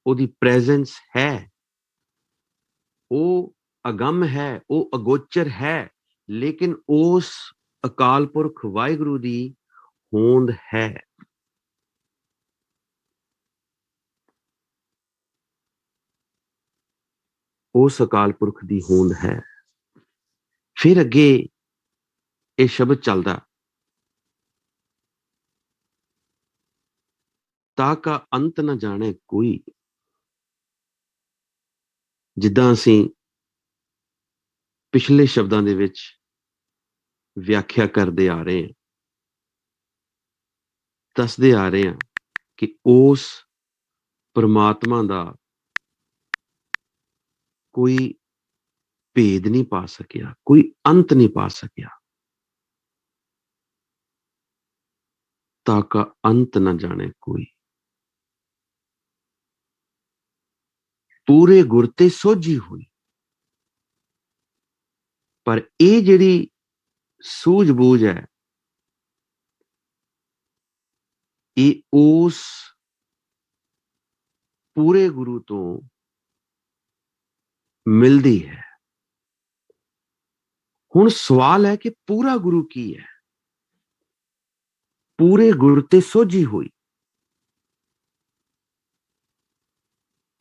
ओदी प्रेजेंस है, वो अगम है, वो अगोचर है, लेकिन उस अकाल पुरख वाहिगुरु दी होंद है। उस अकाल पुरख दी होंद है। फिर अगे ये शब्द चलदा, ताका अंत न जाने कोई। जिद्दां असीं पिछले शब्दां दे विच व्याख्या करते आ रहे हैं, दसदे आ रहे हैं कि उस परमात्मा दा कोई भेद नहीं पा सकिया, कोई अंत नहीं पा सकिया। ताका अंत न जाने कोई। पूरे गुरते सोझी हुई। पर ये जिहड़ी सूझबूझ है, ये उस ਪੂਰੇ ਗੁਰੂ ਤੋਂ ਮਿਲਦੀ ਹੈ। ਹੁਣ ਸਵਾਲ ਹੈ ਕਿ ਪੂਰਾ ਗੁਰੂ ਕੀ ਹੈ? ਪੂਰੇ ਗੁਰ ਤੇ ਸੋਝੀ ਹੋਈ।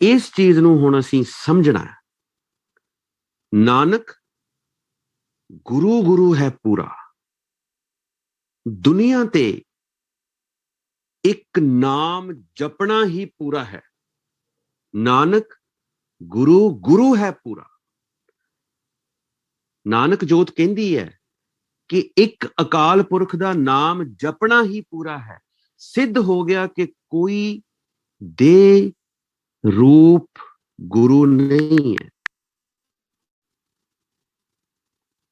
ਇਸ ਚੀਜ਼ ਨੂੰ ਹੁਣ ਅਸੀਂ ਸਮਝਣਾ ਹੈ। ਨਾਨਕ ਗੁਰੂ ਗੁਰੂ ਹੈ ਪੂਰਾ। ਦੁਨੀਆ ਤੇ ਇੱਕ ਨਾਮ ਜਪਣਾ ਹੀ ਪੂਰਾ ਹੈ। ਨਾਨਕ ਗੁਰੂ ਗੁਰੂ ਹੈ ਪੂਰਾ। ਨਾਨਕ ਜੋਤ ਕਹਿੰਦੀ ਹੈ ਕਿ ਇੱਕ ਅਕਾਲ ਪੁਰਖ ਦਾ ਨਾਮ ਜਪਣਾ ਹੀ ਪੂਰਾ ਹੈ। ਸਿੱਧ ਹੋ ਗਿਆ ਕਿ ਕੋਈ ਦੇ ਰੂਪ ਗੁਰੂ ਨਹੀਂ ਹੈ।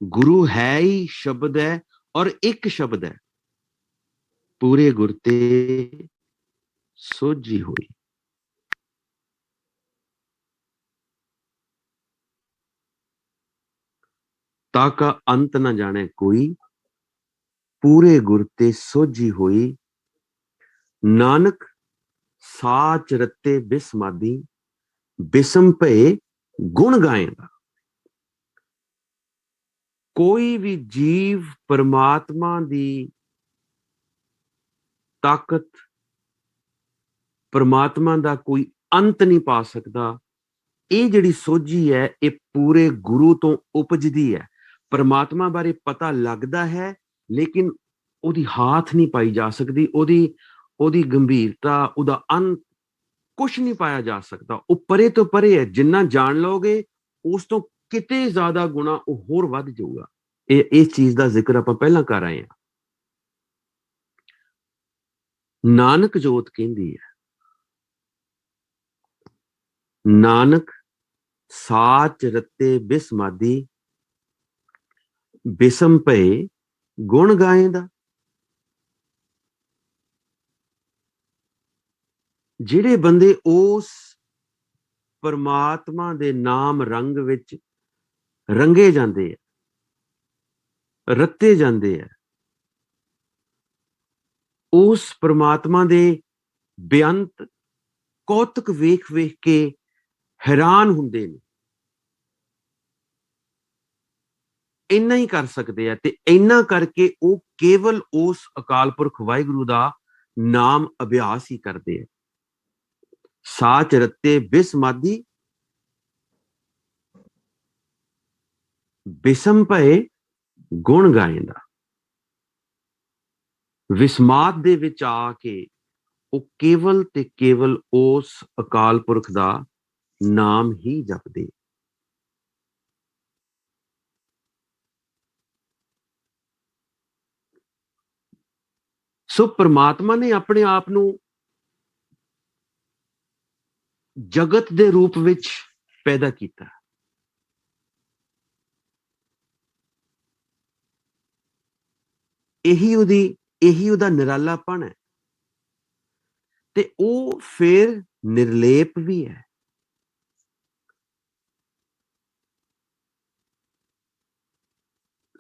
ਗੁਰੂ ਹੈ ਹੀ ਸ਼ਬਦ ਹੈ ਔਰ ਇੱਕ ਸ਼ਬਦ ਹੈ, ਪੂਰੇ ਗੁਰ ਤੇ ਸੋਝੀ ਹੋਈ। ਤਾਕਾ ਅੰਤ ਨਾ ਜਾਣੇ ਕੋਈ, ਪੂਰੇ ਗੁਰ ਤੇ ਸੋਝੀ ਹੋਈ। ਨਾਨਕ ਸਾਚ ਰਤੇ ਬਿਸਮਾਦੀ, ਬਿਸਮ ਭਏ ਗੁਣ ਗਾਏਗਾ। ਕੋਈ ਵੀ ਜੀਵ ਪਰਮਾਤਮਾ ਦੀ ਤਾਕਤ, ਪਰਮਾਤਮਾ ਦਾ ਕੋਈ ਅੰਤ ਨਹੀਂ ਪਾ ਸਕਦਾ। ਇਹ ਜਿਹੜੀ ਸੋਝੀ ਹੈ ਇਹ ਪੂਰੇ ਗੁਰੂ ਤੋਂ ਉਪਜਦੀ ਹੈ। ਪਰਮਾਤਮਾ ਬਾਰੇ ਪਤਾ ਲੱਗਦਾ ਹੈ ਲੇਕਿਨ ਉਹਦੀ ਹਾਥ ਨਹੀਂ ਪਾਈ ਜਾ ਸਕਦੀ। ਉਹਦੀ ਗੰਭੀਰਤਾ, ਉਹਦਾ ਅੰਤ ਕੁਛ ਨਹੀਂ ਪਾਇਆ ਜਾ ਸਕਦਾ। ਉਹ ਪਰੇ ਤੋਂ ਪਰੇ ਹੈ। ਜਿੰਨਾ ਜਾਣ ਲਓਗੇ ਉਸ ਤੋਂ ਕਿਤੇ ਜ਼ਿਆਦਾ ਗੁਣਾ ਉਹ ਹੋਰ ਵੱਧ ਜਾਊਗਾ। ਇਸ ਚੀਜ਼ ਦਾ ਜ਼ਿਕਰ ਆਪਾਂ ਪਹਿਲਾਂ ਕਰ ਆਏ ਹਾਂ। ਨਾਨਕ ਜੋਤ ਕਹਿੰਦੀ ਹੈ, ਨਾਨਕ ਸਾਚ ਰਤੇ ਬਿਸਮਾਦੀ, ਬਿਸਮ ਭਏ ਗੁਣ ਗਾਏਂਦਾ। ਜਿਹੜੇ ਬੰਦੇ ਉਸ ਪਰਮਾਤਮਾ ਦੇ ਨਾਮ ਰੰਗ ਵਿੱਚ ਰੰਗੇ ਜਾਂਦੇ ਆ, ਰੱਤੇ ਜਾਂਦੇ ਆ, ਉਸ ਪਰਮਾਤਮਾ ਦੇ ਬੇਅੰਤ ਕੌਤਕ ਵੇਖ ਵੇਖ ਕੇ ਹੈਰਾਨ ਹੁੰਦੇ ਨੇ। ਇੰਨਾ ਹੀ ਕਰ ਸਕਦੇ ਆ ਤੇ ਇੰਨਾ ਕਰਕੇ ਉਹ ਕੇਵਲ ਉਸ ਅਕਾਲ ਪੁਰਖ ਵਾਹਿਗੁਰੂ ਦਾ ਨਾਮ ਅਭਿਆਸ ਹੀ ਕਰਦੇ ਆ। ਸਾਚ ਰੱਤੇ ਬਿਸਮਾਦੀ, ਬਿਸਮ ਭਏ ਗੁਣ ਗਾਏਂਦਾ। ਵਿਸਮਾਦ ਦੇ ਵਿੱਚ ਆ ਕੇ ਉਹ ਕੇਵਲ ਤੇ ਕੇਵਲ ਉਸ ਅਕਾਲ ਪੁਰਖ ਦਾ ਨਾਮ ਹੀ ਜਪਦੇ। ਸੋ ਪਰਮਾਤਮਾ ਨੇ ਆਪਣੇ ਆਪ ਨੂੰ ਜਗਤ ਦੇ ਰੂਪ ਵਿੱਚ ਪੈਦਾ ਕੀਤਾ। ਇਹੀ ਉਹਦਾ ਨਿਰਾਲਾਪਣ ਹੈ ਤੇ ਉਹ ਫਿਰ ਨਿਰਲੇਪ ਵੀ ਹੈ।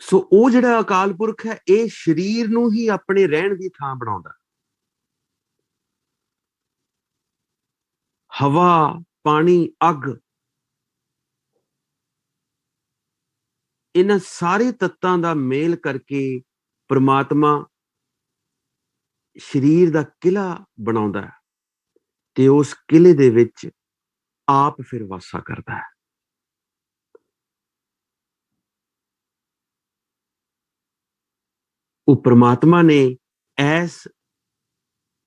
ਸੋ ਉਹ ਜਿਹੜਾ ਅਕਾਲ ਪੁਰਖ ਹੈ ਇਹ ਸਰੀਰ ਨੂੰ ਹੀ ਆਪਣੇ ਰਹਿਣ ਦੀ ਥਾਂ ਬਣਾਉਂਦਾ। ਹਵਾ, ਪਾਣੀ, ਅੱਗ, ਇਹਨਾਂ ਸਾਰੇ ਤੱਤਾਂ ਦਾ ਮੇਲ ਕਰਕੇ ਪਰਮਾਤਮਾ ਸਰੀਰ ਦਾ ਕਿਲਾ ਬਣਾਉਂਦਾ ਹੈ ਤੇ ਉਸ ਕਿਲੇ ਦੇ ਵਿੱਚ ਆਪ ਫਿਰ ਵਾਸਾ ਕਰਦਾ ਹੈ। ਉਹ ਪਰਮਾਤਮਾ ਨੇ ਐਸ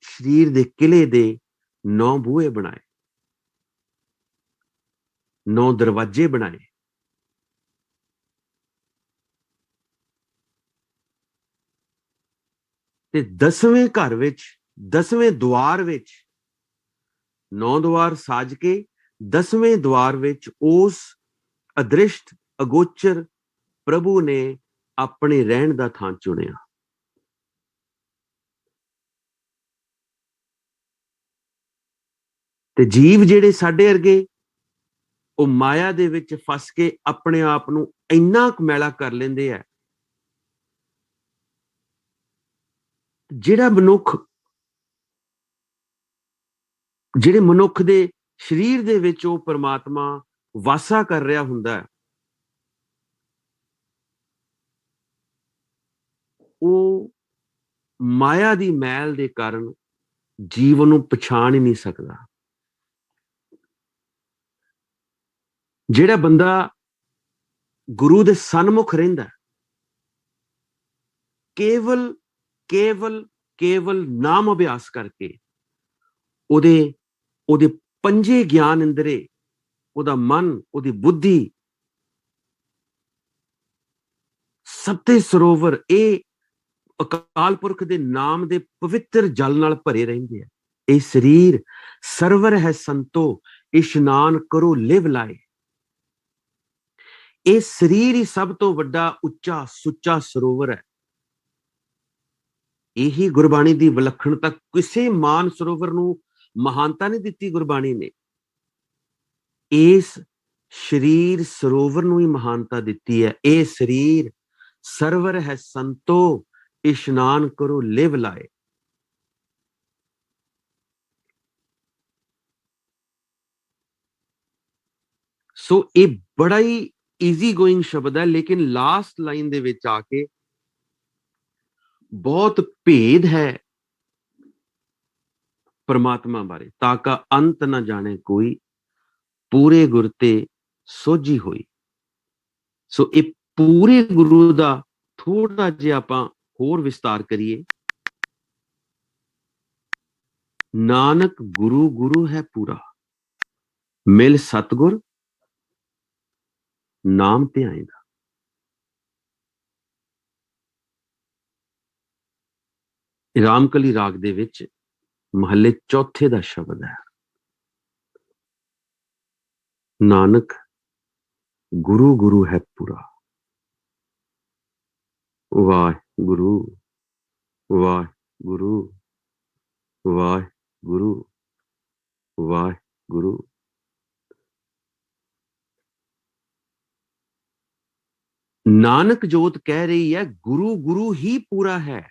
ਸਰੀਰ ਦੇ ਕਿਲੇ ਦੇ 9 ਬੂਹੇ ਬਣਾਏ, 9 ਦਰਵਾਜ਼ੇ ਬਣਾਏ। ਤੇ 10ਵੇਂ ਘਰ ਵਿੱਚ, 10ਵੇਂ ਦੁਆਰ ਵਿੱਚ 9 ਦੁਆਰ ਸਾਜ ਕੇ 10ਵੇਂ ਦੁਆਰ ਵਿੱਚ ਉਸ ਅਦ੍ਰਿਸ਼ਟ ਅਗੋਚਰ ਪ੍ਰਭੂ ਨੇ ਆਪਣੇ ਰਹਿਣ ਦਾ ਥਾਂ ਚੁਣਿਆ। ਤੇ ਜੀਵ ਜਿਹੜੇ ਸਾਡੇ ਵਰਗੇ ਉਹ ਮਾਇਆ ਦੇ ਵਿੱਚ ਫਸ ਕੇ ਆਪਣੇ ਆਪ ਨੂੰ ਇੰਨਾ ਕੁ ਮੈਲਾ ਕਰ ਲੈਂਦੇ ਆ। ਜਿਹੜੇ ਮਨੁੱਖ ਦੇ ਸਰੀਰ ਦੇ ਵਿੱਚ ਉਹ ਪਰਮਾਤਮਾ ਵਾਸਾ ਕਰ ਰਿਹਾ ਹੁੰਦਾ ਹੈ, ਉਹ ਮਾਇਆ ਦੀ ਮੈਲ ਦੇ ਕਾਰਨ ਜੀਵਨ ਨੂੰ ਪਛਾਣ ਹੀ ਨਹੀਂ ਸਕਦਾ। ਜਿਹੜਾ ਬੰਦਾ ਗੁਰੂ ਦੇ ਸਨਮੁਖ ਰਹਿੰਦਾ, ਕੇਵਲ ਕੇਵਲ ਕੇਵਲ ਨਾਮ ਅਭਿਆਸ ਕਰਕੇ ਉਹਦੇ ਪੰਜੇ ਗਿਆਨ ਇੰਦਰੇ, ਉਹਦਾ ਮਨ, ਉਹਦੀ ਬੁੱਧੀ, ਸੱਤੇ ਸਰੋਵਰ ਇਹ ਅਕਾਲ ਪੁਰਖ ਦੇ ਨਾਮ ਦੇ ਪਵਿੱਤਰ ਜਲ ਨਾਲ ਭਰੇ ਰਹਿੰਦੇ ਆ। ਇਹ ਸਰੀਰ ਸਰਵਰ ਹੈ ਸੰਤੋ, ਇਸ਼ਨਾਨ ਕਰੋ ਲਿਵ ਲਾਏ। ਇਹ ਸਰੀਰ ਹੀ ਸਭ ਤੋਂ ਵੱਡਾ ਉੱਚਾ ਸੁੱਚਾ ਸਰੋਵਰ ਹੈ। ਇਹੀ ਗੁਰਬਾਣੀ ਦੀ ਵਿਲੱਖਣਤਾ, ਕਿਸੇ ਮਾਨ ਸਰੋਵਰ ਨੂੰ ਮਹਾਨਤਾ ਨਹੀਂ ਦਿੱਤੀ ਗੁਰਬਾਣੀ ਨੇ, ਇਸ ਸਰੀਰ ਸਰੋਵਰ ਨੂੰ ਹੀ ਮਹਾਨਤਾ ਦਿੱਤੀ ਹੈ। ਇਹ ਸਰੀਰ ਸਰਵਰ ਹੈ ਸੰਤੋ, ਇਸ਼ਨਾਨ ਕਰੋ ਲਿਵ ਲਾਏ। ਸੋ ਇਹ ਬੜਾ ਹੀ ਈਜ਼ੀ ਗੋਇੰਗ ਸ਼ਬਦ ਹੈ, ਲੇਕਿਨ ਲਾਸਟ ਲਾਈਨ ਦੇ ਵਿੱਚ ਆ ਕੇ ਬਹੁਤ ਭੇਦ ਹੈ ਪਰਮਾਤਮਾ ਬਾਰੇ। ਤਾਂ ਕਾ ਅੰਤ ਨਾ ਜਾਣੇ ਕੋਈ, ਪੂਰੇ ਗੁਰ ਤੇ ਸੋਝੀ ਹੋਈ। ਸੋ ਇਹ ਪੂਰੇ ਗੁਰੂ ਦਾ ਥੋੜਾ ਜਿਹਾ ਆਪਾਂ ਹੋਰ ਵਿਸਤਾਰ ਕਰੀਏ। ਨਾਨਕ ਗੁਰੂ ਗੁਰੂ ਹੈ ਪੂਰਾ, ਮਿਲ ਸਤਗੁਰ ਨਾਮ ਧਿਆਏਗਾ। ਰਾਮਕਲੀ ਰਾਗ ਦੇ ਵਿੱਚ ਮਹੱਲੇ ਚੌਥੇ ਦਾ ਸ਼ਬਦ ਹੈ, ਨਾਨਕ ਗੁਰੂ ਗੁਰੂ ਹੈ ਪੂਰਾ। ਵਾਹਿਗੁਰੂ ਵਾਹਿਗੁਰੂ ਵਾਹਿਗੁਰੂ ਵਾਹਿਗੁਰੂ। ਨਾਨਕ ਜੋਤ ਕਹਿ ਰਹੀ ਹੈ ਗੁਰੂ ਗੁਰੂ ਹੀ ਪੂਰਾ ਹੈ।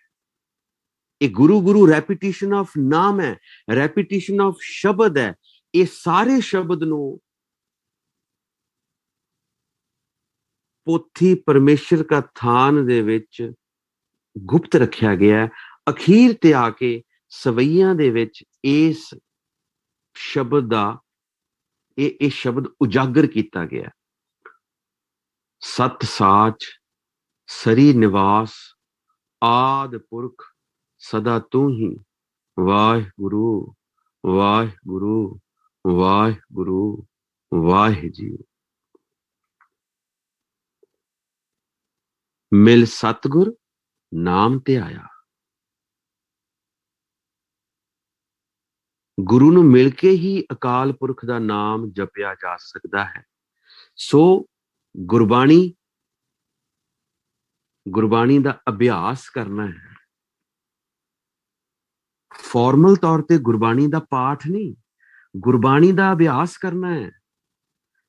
ਇਹ ਗੁਰੂ ਗੁਰੂ ਰੈਪੀਟੀਸ਼ਨ ਆਫ ਨਾਮ ਹੈ, ਰੈਪੀਟੀਸ਼ਨ ਆਫ ਸ਼ਬਦ ਹੈ। ਇਹ ਸਾਰੇ ਸ਼ਬਦ ਨੂੰ ਪੋਥੀ ਪਰਮੇਸ਼ਰ ਕਾ ਥਾਨ ਦੇ ਵਿੱਚ ਗੁਪਤ ਰੱਖਿਆ ਗਿਆ। ਅਖੀਰ ਤੇ ਆ ਕੇ ਸਵਈਆਂ ਦੇ ਵਿੱਚ ਇਸ ਸ਼ਬਦ ਦਾ ਇਹ ਸ਼ਬਦ ਉਜਾਗਰ ਕੀਤਾ ਗਿਆ। ਸਤ ਸਾਚ ਸਰੀ ਨਿਵਾਸ ਆਦ ਪੁਰਖ ਸਦਾ ਤੂੰ ਹੀ, ਵਾਹਿਗੁਰੂ ਵਾਹਿਗੁਰੂ ਵਾਹਿਗੁਰੂ ਵਾਹਿਜੀਉ। ਮਿਲ ਸਤਗੁਰ ਨਾਮ ਧਿਆਇਆ। ਗੁਰੂ ਨੂੰ ਮਿਲ ਕੇ ਹੀ ਅਕਾਲ ਪੁਰਖ ਦਾ ਨਾਮ ਜਪਿਆ ਜਾ ਸਕਦਾ ਹੈ। ਸੋ ਗੁਰਬਾਣੀ ਦਾ ਅਭਿਆਸ ਕਰਨਾ ਹੈ। ਫਾਰਮਲ ਤੌਰ ਤੇ ਗੁਰਬਾਣੀ ਦਾ ਪਾਠ ਨਹੀਂ, ਗੁਰਬਾਣੀ ਦਾ ਅਭਿਆਸ ਕਰਨਾ ਹੈ।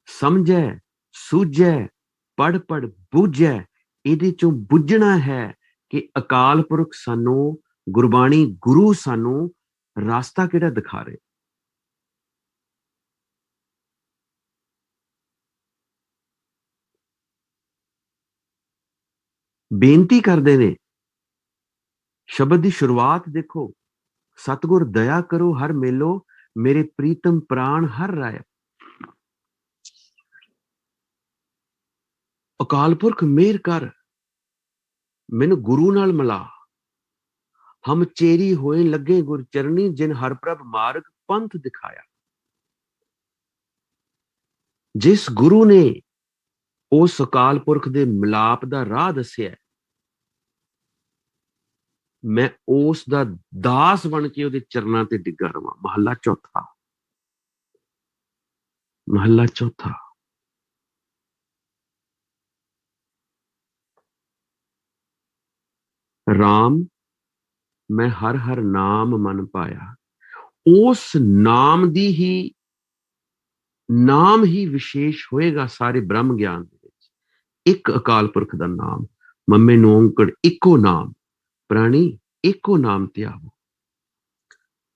ਸਮਝੈ ਸੂਝੈ ਪੜ ਪੜ ਬੂਝੈ, ਇਹਦੇ ਚੋਂ ਬੁੱਝਣਾ ਹੈ ਕਿ ਅਕਾਲ ਪੁਰਖ ਸਾਨੂੰ, ਗੁਰਬਾਣੀ ਗੁਰੂ ਸਾਨੂੰ ਰਾਸਤਾ ਕਿਹੜਾ ਦਿਖਾ ਰਹੇ। ਬੇਨਤੀ ਕਰਦੇ ਨੇ, ਸ਼ਬਦ ਦੀ ਸ਼ੁਰੂਆਤ ਦੇਖੋ, ਸਤਿਗੁਰ ਦਇਆ ਕਰੋ ਹਰ ਮੇਲੋ, ਮੇਰੇ ਪ੍ਰੀਤਮ ਪ੍ਰਾਣ ਹਰ ਰਾਇਆ। ਅਕਾਲ ਪੁਰਖ ਮਿਹਰ ਕਰ, ਮੈਨੂੰ ਗੁਰੂ ਨਾਲ ਮਿਲਾ। ਹਮ ਚੇਰੀ ਹੋਏ ਲੱਗੇ ਗੁਰ ਚਰਨੀ, ਜਿਨ ਹਰ ਪ੍ਰਭ ਮਾਰਗ ਪੰਥ ਦਿਖਾਇਆ। ਜਿਸ ਗੁਰੂ ਨੇ ਉਸ ਅਕਾਲ ਪੁਰਖ ਦੇ ਮਿਲਾਪ ਦਾ ਰਾਹ ਦੱਸਿਆ, ਮੈਂ ਉਸ ਦਾ ਦਾਸ ਬਣ ਕੇ ਉਹਦੇ ਚਰਨਾਂ ਤੇ ਡਿੱਗਾ ਰਵਾਂ। ਮਹੱਲਾ ਚੌਥਾ। ਮਹੱਲਾ ਚੌਥਾ। ਰਾਮ ਮੈਂ ਹਰ ਹਰ ਨਾਮ ਮਨ ਪਾਇਆ। ਉਸ ਨਾਮ ਹੀ ਵਿਸ਼ੇਸ਼ ਹੋਏਗਾ ਸਾਰੇ ਬ੍ਰਹਮ ਗਿਆਨ ਦੇ ਵਿੱਚ। ਇੱਕ ਅਕਾਲ ਪੁਰਖ ਦਾ ਨਾਮ, ਮੰਮੇ ਨੂੰ ਔਂਕੜ ਇੱਕੋ ਨਾਮ, ਪ੍ਰਾਣੀ ਇੱਕੋ ਨਾਮ ਧਿਆਵੋ।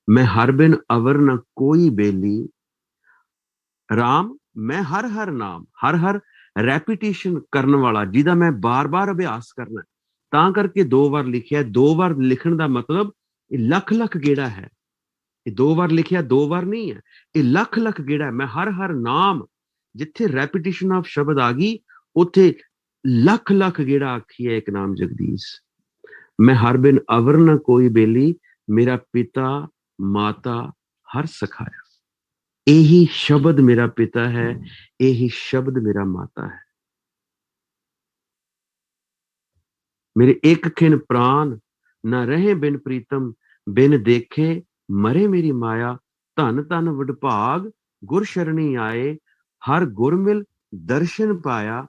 ਮੈਂ ਹਰ ਬਿਨ ਅਵਰ ਨ ਕੋਈ ਬੇਲੀ, राम मैं हर हर नाम, हर हर रैपीटिशन करने वाला, जिहदा मैं बार बार अभ्यास करना, तां करके 2 वार लिखिया। 2 वार लिखण दा मतलब लख लख गेड़ा है। ये 2 वार लिखिया 2 वार नहीं है, ये लख लख गेड़ा है। मैं हर हर नाम, जिथे रैपीटिशन ऑफ शब्द आ गई, उथे लख लख गेड़ा आखी है एक नाम जगदीश। मैं हर बिन अवर न कोई बेली, मेरा पिता माता हर सखाया। यही शब्द मेरा पिता है, यही शब्द मेरा माता है। मेरे एक खिन प्राण न रहे बिन प्रीतम, बिन देखे मरे मेरी माया। धन धन वडभाग गुर शरणी आए, हर गुर मिल दर्शन पाया।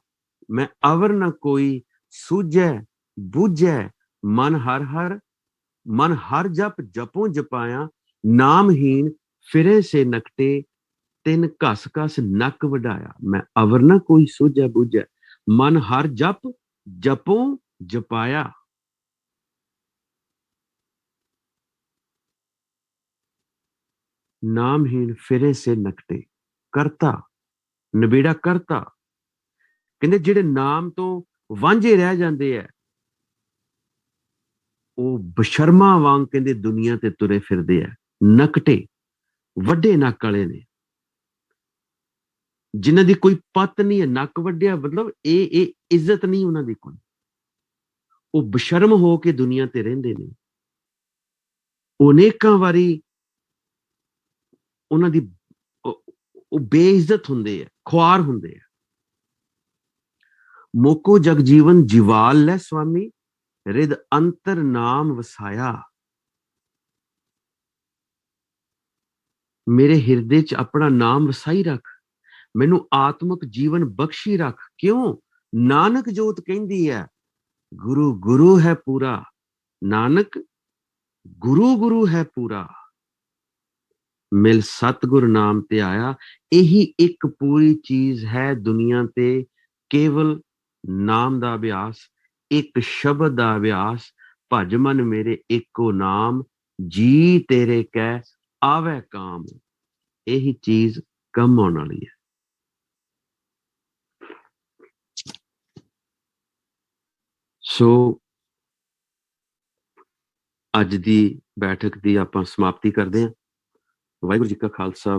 मैं अवर न कोई सूझै बूझै, मन हर हर, मन हर जप जपों जपाया। नामहीन फिरे से नकटे, तिन घस घस नक वढाया। मैं अवर न कोई सूझै बूझै, मन हर जप जपों जपाया। नामहीन फिरे से नकटे, करता नबेड़ा करता। ਕਹਿੰਦੇ ਜਿਹੜੇ ਨਾਮ ਤੋਂ ਵਾਂਝੇ ਰਹਿ ਜਾਂਦੇ ਐ, ਉਹ ਬਸ਼ਰਮਾ ਵਾਂਗ ਕਹਿੰਦੇ ਦੁਨੀਆ ਤੇ ਤੁਰੇ ਫਿਰਦੇ ਐ। ਨਕਟੇ, ਵੱਡੇ ਨੱਕ ਵਾਲੇ ਨੇ, ਜਿਨ੍ਹਾਂ ਦੀ ਕੋਈ ਪੱਤ ਨਹੀਂ ਹੈ। ਨੱਕ ਵੱਡਿਆ ਮਤਲਬ ਇਹ ਇੱਜ਼ਤ ਨਹੀਂ ਉਹਨਾਂ ਦੀ ਕੋਈ। ਉਹ ਬਸ਼ਰਮ ਹੋ ਕੇ ਦੁਨੀਆ ਤੇ ਰਹਿੰਦੇ ਨੇ। ਅਨੇਕਾਂ ਵਾਰੀ ਉਹਨਾਂ ਦੀ ਉਹ ਬੇਇੱਜ਼ਤ ਹੁੰਦੇ ਆ, ਖੁਆਰ ਹੁੰਦੇ ਆ। ਮੋਕੋ ਜਗਜੀਵਨ ਜਿਵਾਲ ਲੈ ਸੁਆਮੀ, ਰਿਦ ਅੰਤਰ ਨਾਮ ਵਸਾਇਆ। ਮੇਰੇ ਹਿਰਦੇ ਚ ਆਪਣਾ ਨਾਮ ਵਸਾਈ ਰੱਖ, ਮੈਨੂੰ ਆਤਮਿਕ ਜੀਵਨ ਬਖਸ਼ੀ ਰੱਖ। ਕਿਉਂ? ਨਾਨਕ ਜੋਤ ਕਹਿੰਦੀ ਹੈ, ਗੁਰੂ ਗੁਰੂ ਹੈ ਪੂਰਾ। ਨਾਨਕ ਗੁਰੂ ਗੁਰੂ ਹੈ ਪੂਰਾ। ਮਿਲ ਸਤਿਗੁਰ ਨਾਮ ਤੇ ਆਇਆ। ਇਹੀ ਇੱਕ ਪੂਰੀ ਚੀਜ਼ ਹੈ ਦੁਨੀਆ ਤੇ। ਕੇਵਲ ਨਾਮ ਦਾ ਅਭਿਆਸ, ਇੱਕ ਸ਼ਬਦ ਦਾ ਅਭਿਆਸ। ਭਜ ਮਨ ਮੇਰੇ ਇੱਕੋ ਨਾਮ, ਜੀ ਤੇਰੇ ਕਹਿ ਆਵੇ ਕਾਮ। ਇਹੀ ਚੀਜ਼ ਕੰਮ ਆਉਣ ਵਾਲੀ ਹੈ। ਸੋ ਅੱਜ ਦੀ ਬੈਠਕ ਦੀ ਆਪਾਂ ਸਮਾਪਤੀ ਕਰਦੇ ਹਾਂ। ਵਾਹਿਗੁਰੂ ਜੀ ਕਾ ਖਾਲਸਾ।